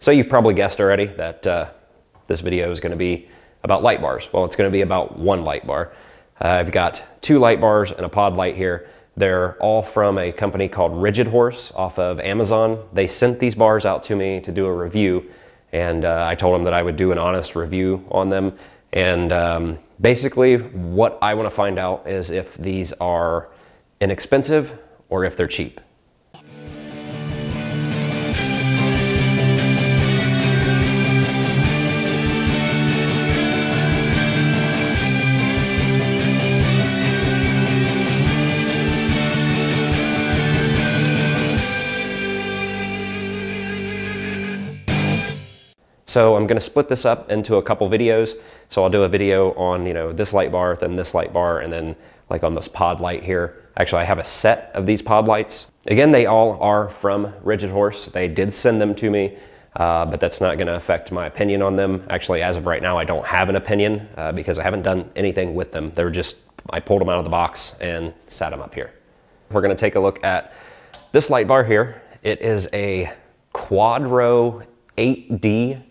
So you've probably guessed already that this video is going to be about light bars. Well, it's going to be about one light bar. I've got two light bars and a pod light here. They're all from a company called Rigidhorse off of Amazon. They sent these bars out to me to do a review, and I told them that I would do an honest review on them. And basically what I want to find out is if these are inexpensive or if they're cheap. So I'm going to split this up into a couple videos. So I'll do a video on, this light bar, then this light bar, and then like on this pod light here. Actually, I have a set of these pod lights. Again, they all are from Rigidhorse. They did send them to me, but that's not going to affect my opinion on them. Actually, as of right now, I don't have an opinion because I haven't done anything with them. They were just, I pulled them out of the box and sat them up here. We're going to take a look at this light bar here. It is a Quadro 8D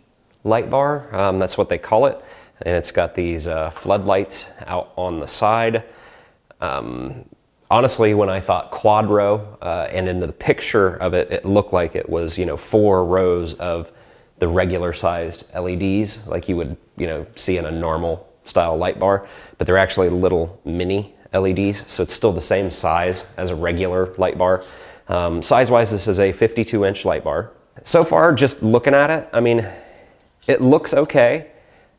light bar, that's what they call it, and it's got these floodlights out on the side. Honestly, when I thought Quadro and in the picture of it, it looked like it was 4 rows of the regular sized LEDs like you would see in a normal style light bar, but they're actually little mini LEDs, so it's still the same size as a regular light bar. Size wise, this is a 52-inch light bar. So far, just looking at it, I mean, it looks okay.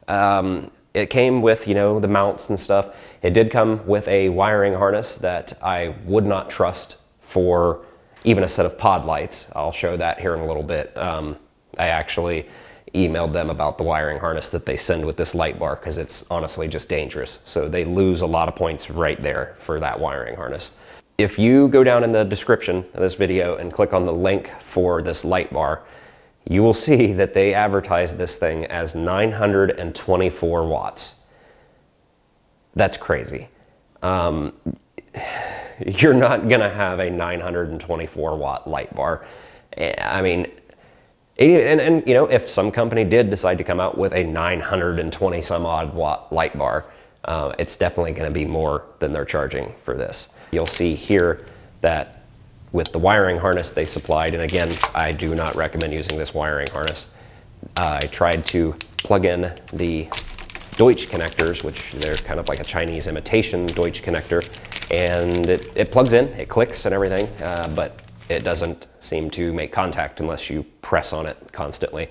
It came with, the mounts and stuff. It did come with a wiring harness that I would not trust for even a set of pod lights. I'll show that here in a little bit. I actually emailed them about the wiring harness that they send with this light bar because it's honestly just dangerous. So they lose a lot of points right there for that wiring harness. If you go down in the description of this video and click on the link for this light bar, you will see that they advertise this thing as 924 watts. That's crazy. You're not gonna have a 924 watt light bar. I mean, and if some company did decide to come out with a 920 some odd watt light bar, it's definitely gonna be more than they're charging for this. You'll see here that with the wiring harness they supplied, and again, I do not recommend using this wiring harness. I tried to plug in the Deutsch connectors, which they're kind of like a Chinese imitation Deutsch connector, and it plugs in, it clicks and everything, but it doesn't seem to make contact unless you press on it constantly.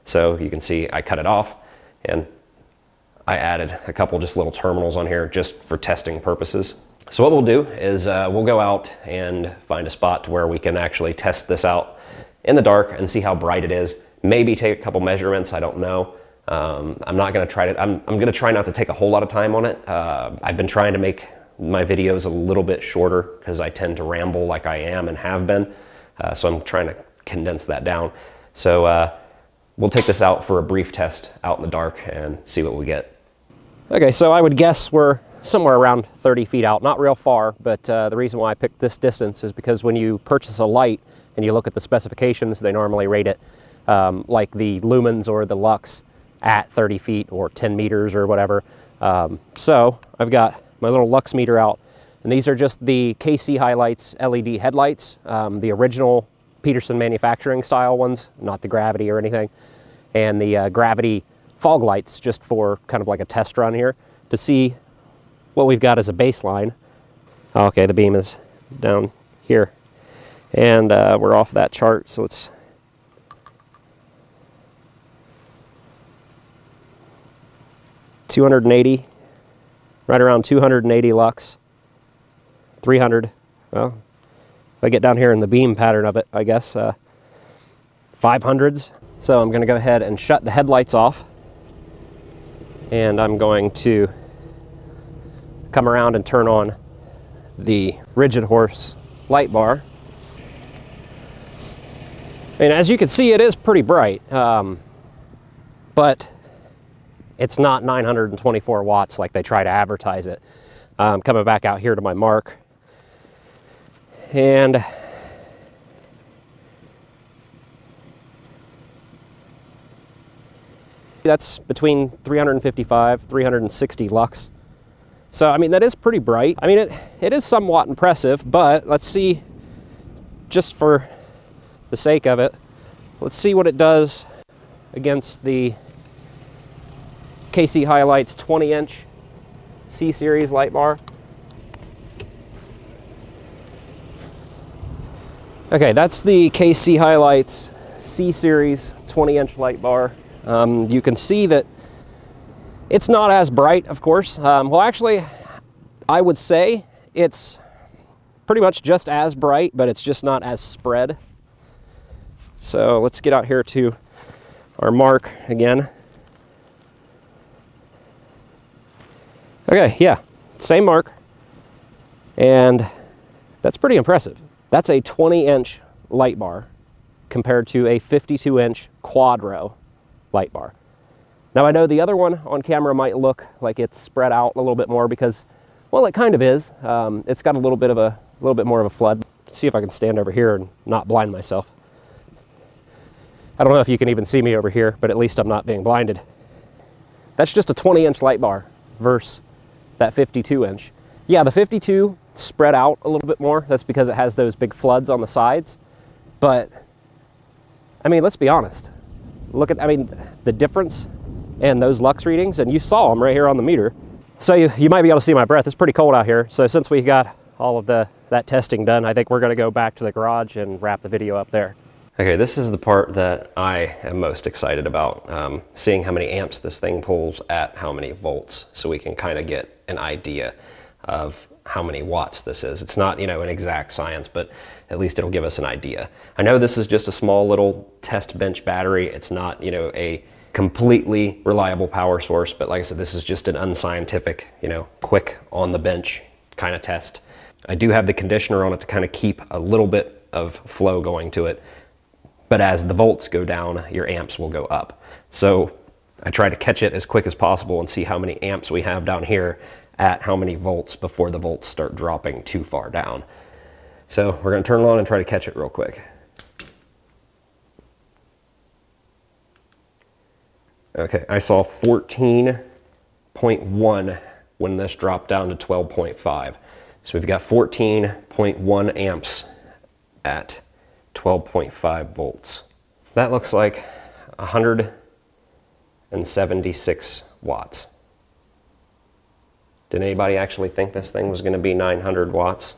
So you can see I cut it off, and I added a couple just little terminals on here just for testing purposes. So what we'll do is we'll go out and find a spot to where we can actually test this out in the dark and see how bright it is. Maybe take a couple measurements, I don't know. I'm not gonna try to, I'm gonna try not to take a whole lot of time on it. I've been trying to make my videos a little bit shorter because I tend to ramble like I am and have been. So I'm trying to condense that down. So we'll take this out for a brief test out in the dark and see what we get. Okay, so I would guess we're somewhere around 30 feet out, not real far, but the reason why I picked this distance is because when you purchase a light and you look at the specifications, they normally rate it like the lumens or the lux at 30 feet or 10 meters or whatever. So I've got my little lux meter out, and these are just the KC Highlights LED headlights, the original Peterson manufacturing style ones, not the gravity or anything, and the gravity fog lights just for kind of like a test run here to see what we've got as a baseline. Okay, the beam is down here, and we're off that chart, so it's $280, right around 280 lux, 300. Well, if I get down here in the beam pattern of it, I guess 500s. So I'm going to go ahead and shut the headlights off, and I'm going to come around and turn on the Rigidhorse light bar. And as you can see, it is pretty bright, but it's not 924 watts like they try to advertise it. Coming back out here to my mark, and That's between 355, 360 lux. So, I mean, that is pretty bright. I mean, it is somewhat impressive, but let's see, just for the sake of it, let's see what it does against the KC Highlights 20-inch C-Series light bar. Okay, that's the KC Highlights C-Series 20-inch light bar. You can see that it's not as bright, of course. Well, actually, I would say it's pretty much just as bright, but it's just not as spread. So let's get out here to our mark again. Okay, yeah, same mark. And that's pretty impressive. That's a 20-inch light bar compared to a 52-inch quad row light bar. Now, I know the other one on camera might look like it's spread out a little bit more because, well, it kind of is. It's got a little bit more of a flood. Let's see if I can stand over here and not blind myself. I don't know if you can even see me over here, but at least I'm not being blinded. That's just a 20-inch light bar versus that 52-inch. Yeah, the 52 spread out a little bit more. That's because it has those big floods on the sides. But, I mean, let's be honest. Look at, I mean, the difference in those lux readings, and you saw them right here on the meter. So you might be able to see my breath. It's pretty cold out here. So since we got all of that testing done, I think we're gonna go back to the garage and wrap the video up there. Okay, this is the part that I am most excited about, seeing how many amps this thing pulls at how many volts, so we can kind of get an idea of how many watts this is. It's not, you know, an exact science, but at least it'll give us an idea. I know this is just a small little test bench battery. It's not, you know, a completely reliable power source, but like I said, this is just an unscientific, you know, quick on the bench kind of test. I do have the conditioner on it to kind of keep a little bit of flow going to it, but as the volts go down, your amps will go up. So I try to catch it as quick as possible and see how many amps we have down here at how many volts before the volts start dropping too far down. So we're gonna turn it on and try to catch it real quick. Okay, I saw 14.1 when this dropped down to 12.5. So we've got 14.1 amps at 12.5 volts. That looks like 176 watts. Did anybody actually think this thing was going to be 900 watts?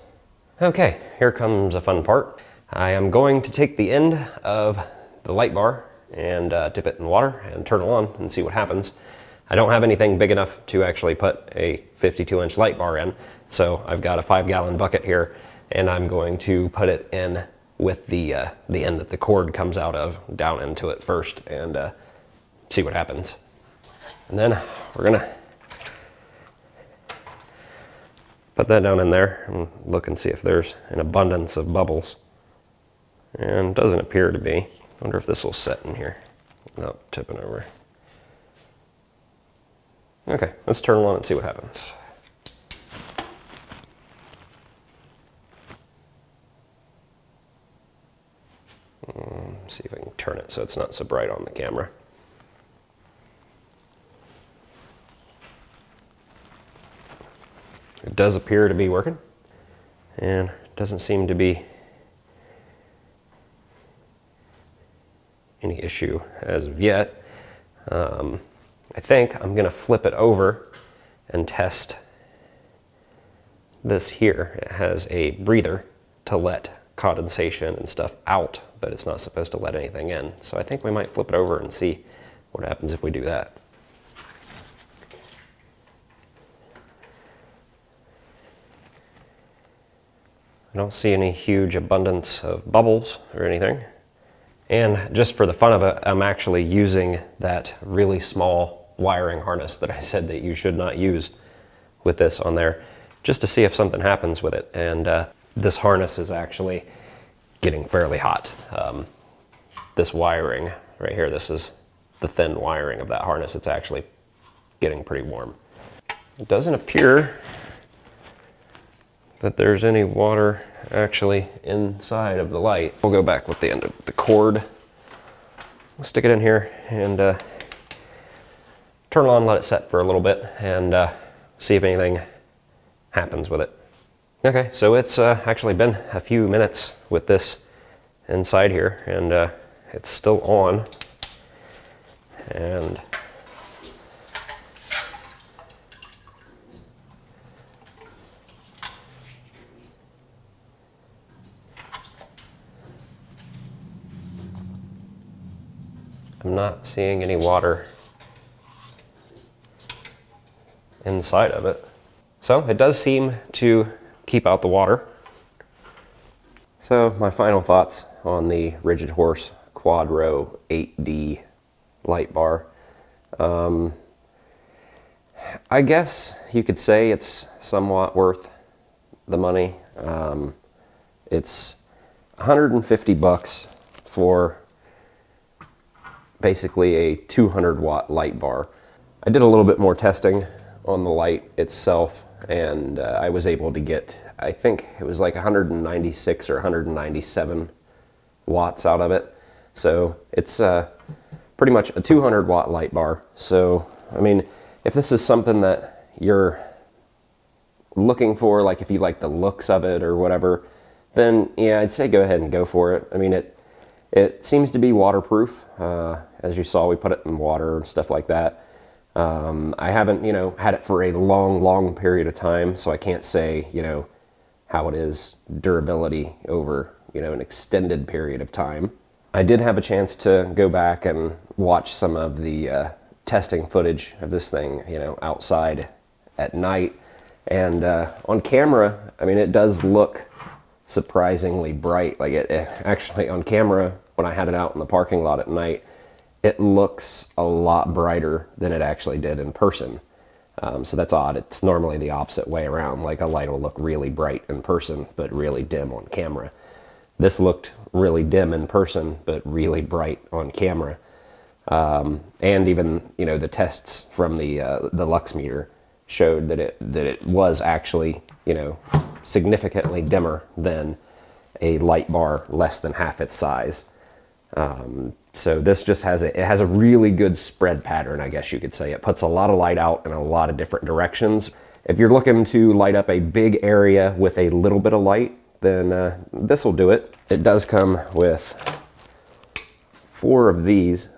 Okay, here comes a fun part. I am going to take the end of the light bar and dip it in water and turn it on and see what happens. I don't have anything big enough to actually put a 52-inch light bar in, so I've got a 5-gallon bucket here, and I'm going to put it in with the end that the cord comes out of down into it first and see what happens. And then we're gonna put that down in there and look and see if there's an abundance of bubbles. And doesn't appear to be. Wonder if this will set in here without tipping over. Okay, let's turn it on and see what happens. See if I can turn it so it's not so bright on the camera. It does appear to be working, and doesn't seem to be any issue as of yet. I think I'm going to flip it over and test this here. It has a breather to let condensation and stuff out, but it's not supposed to let anything in. So I think we might flip it over and see what happens if we do that. I don't see any huge abundance of bubbles or anything. And just for the fun of it, I'm actually using that really small wiring harness that I said that you should not use with this on there, just to see if something happens with it. And this harness is actually getting fairly hot. This wiring right here, this is the thin wiring of that harness. It's actually getting pretty warm. It doesn't appear that there's any water actually inside of the light. We'll go back with the end of the cord. We'll stick it in here and turn it on, let it set for a little bit, and see if anything happens with it. Okay, so it's actually been a few minutes with this inside here, and it's still on. And I'm not seeing any water inside of it. So it does seem to keep out the water. So my final thoughts on the Rigidhorse Quadro 8D light bar. I guess you could say it's somewhat worth the money. It's 150 bucks for basically a 200 watt light bar. I did a little bit more testing on the light itself, and I was able to get, I think it was like 196 or 197 watts out of it. So it's pretty much a 200 watt light bar. So, I mean, if this is something that you're looking for, like if you like the looks of it or whatever, then yeah, I'd say go ahead and go for it. I mean, it seems to be waterproof. As you saw, we put it in water and stuff like that. I haven't, had it for a long period of time, so I can't say, how it is durability over, an extended period of time. I did have a chance to go back and watch some of the testing footage of this thing, outside at night. And on camera, I mean, it does look surprisingly bright. Like it actually on camera, when I had it out in the parking lot at night, it looks a lot brighter than it actually did in person. So that's odd. It's normally the opposite way around. Like a light will look really bright in person, but really dim on camera. This looked really dim in person, but really bright on camera. And even, the tests from the lux meter showed that it was actually, significantly dimmer than a light bar less than half its size. So this just has it has a really good spread pattern, I guess you could say. It puts a lot of light out in a lot of different directions. If you're looking to light up a big area with a little bit of light, then this will do it. It does come with 4 of these.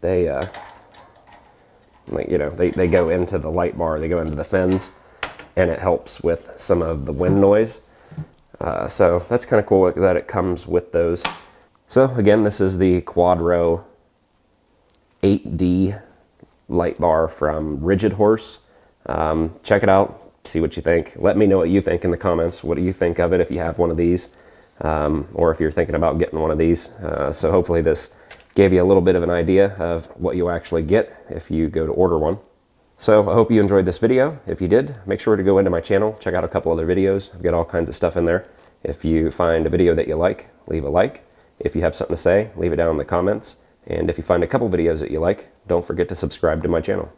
They they go into the light bar, they go into the fins, and it helps with some of the wind noise. So that's kind of cool that it comes with those. So again, this is the Quadro 8D light bar from Rigidhorse. Check it out, see what you think. Let me know what you think in the comments. What do you think of it if you have one of these, or if you're thinking about getting one of these. So hopefully this gave you a little bit of an idea of what you actually get if you go to order one. So I hope you enjoyed this video. If you did, make sure to go into my channel, check out a couple other videos. I've got all kinds of stuff in there. If you find a video that you like, leave a like. If you have something to say, leave it down in the comments. And if you find a couple videos that you like, don't forget to subscribe to my channel.